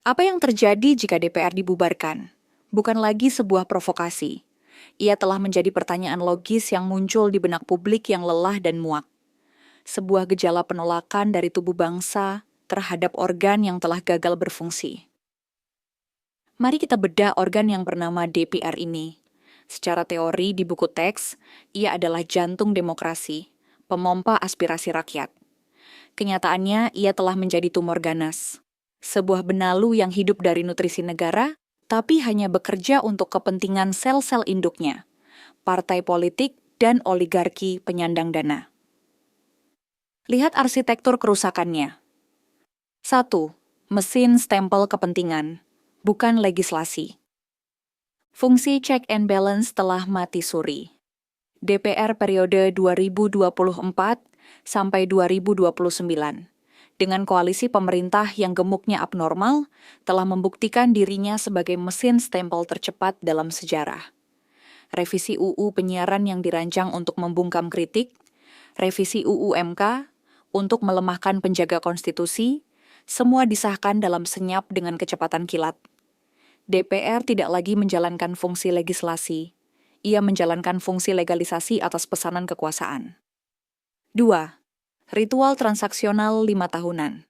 Apa yang terjadi jika DPR dibubarkan? Bukan lagi sebuah provokasi. Ia telah menjadi pertanyaan logis yang muncul di benak publik yang lelah dan muak. Sebuah gejala penolakan dari tubuh bangsa terhadap organ yang telah gagal berfungsi. Mari kita bedah organ yang bernama DPR ini. Secara teori di buku teks, ia adalah jantung demokrasi, pemompa aspirasi rakyat. Kenyataannya, ia telah menjadi tumor ganas. Sebuah benalu yang hidup dari nutrisi negara, tapi hanya bekerja untuk kepentingan sel-sel induknya, partai politik, dan oligarki penyandang dana. Lihat arsitektur kerusakannya. 1. Mesin stempel kepentingan, bukan legislasi. Fungsi check and balance telah mati suri. DPR periode 2024 sampai 2029, dengan koalisi pemerintah yang gemuknya abnormal, telah membuktikan dirinya sebagai mesin stempel tercepat dalam sejarah. Revisi UU penyiaran yang dirancang untuk membungkam kritik, revisi UU MK untuk melemahkan penjaga konstitusi, semua disahkan dalam senyap dengan kecepatan kilat. DPR tidak lagi menjalankan fungsi legislasi, ia menjalankan fungsi legalisasi atas pesanan kekuasaan. 2. Ritual transaksional 5 tahunan.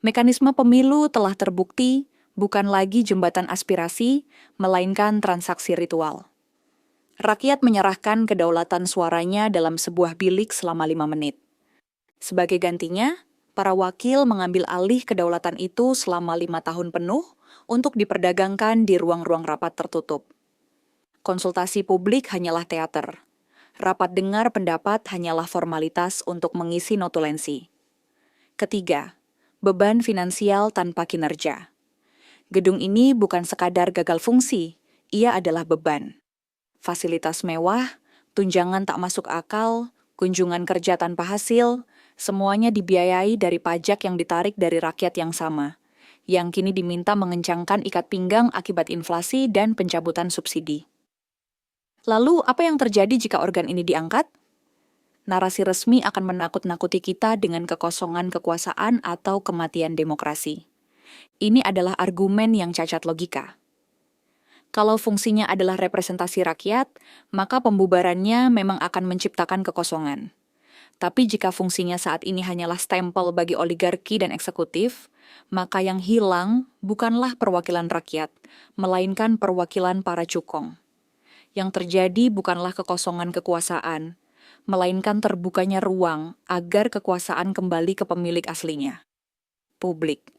Mekanisme pemilu telah terbukti bukan lagi jembatan aspirasi, melainkan transaksi ritual. Rakyat menyerahkan kedaulatan suaranya dalam sebuah bilik selama 5 menit. Sebagai gantinya, para wakil mengambil alih kedaulatan itu selama 5 tahun penuh untuk diperdagangkan di ruang-ruang rapat tertutup. Konsultasi publik hanyalah teater. Rapat dengar pendapat hanyalah formalitas untuk mengisi notulensi. Ketiga, beban finansial tanpa kinerja. Gedung ini bukan sekadar gagal fungsi, ia adalah beban. Fasilitas mewah, tunjangan tak masuk akal, kunjungan kerja tanpa hasil, semuanya dibiayai dari pajak yang ditarik dari rakyat yang sama, yang kini diminta mengencangkan ikat pinggang akibat inflasi dan pencabutan subsidi. Lalu, apa yang terjadi jika organ ini diangkat? Narasi resmi akan menakut-nakuti kita dengan kekosongan kekuasaan atau kematian demokrasi. Ini adalah argumen yang cacat logika. Kalau fungsinya adalah representasi rakyat, maka pembubarannya memang akan menciptakan kekosongan. Tapi jika fungsinya saat ini hanyalah stempel bagi oligarki dan eksekutif, maka yang hilang bukanlah perwakilan rakyat, melainkan perwakilan para cukong. Yang terjadi bukanlah kekosongan kekuasaan, melainkan terbukanya ruang agar kekuasaan kembali ke pemilik aslinya, publik.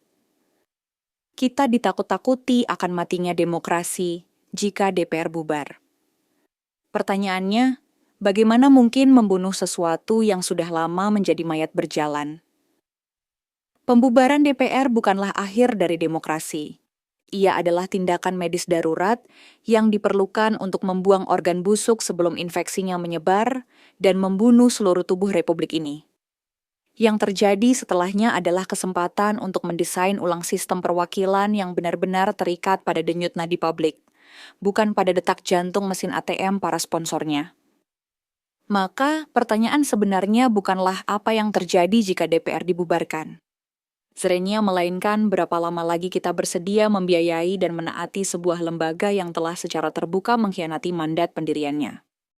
Kita ditakut-takuti akan matinya demokrasi jika DPR bubar. Pertanyaannya, bagaimana mungkin membunuh sesuatu yang sudah lama menjadi mayat berjalan? Pembubaran DPR bukanlah akhir dari demokrasi. Ia adalah tindakan medis darurat yang diperlukan untuk membuang organ busuk sebelum infeksinya menyebar dan membunuh seluruh tubuh republik ini. Yang terjadi setelahnya adalah kesempatan untuk mendesain ulang sistem perwakilan yang benar-benar terikat pada denyut nadi publik, bukan pada detak jantung mesin ATM para sponsornya. Maka, pertanyaan sebenarnya bukanlah apa yang terjadi jika DPR dibubarkan. Serennya melainkan berapa lama lagi kita bersedia membiayai dan menaati sebuah lembaga yang telah secara terbuka mengkhianati mandat pendiriannya.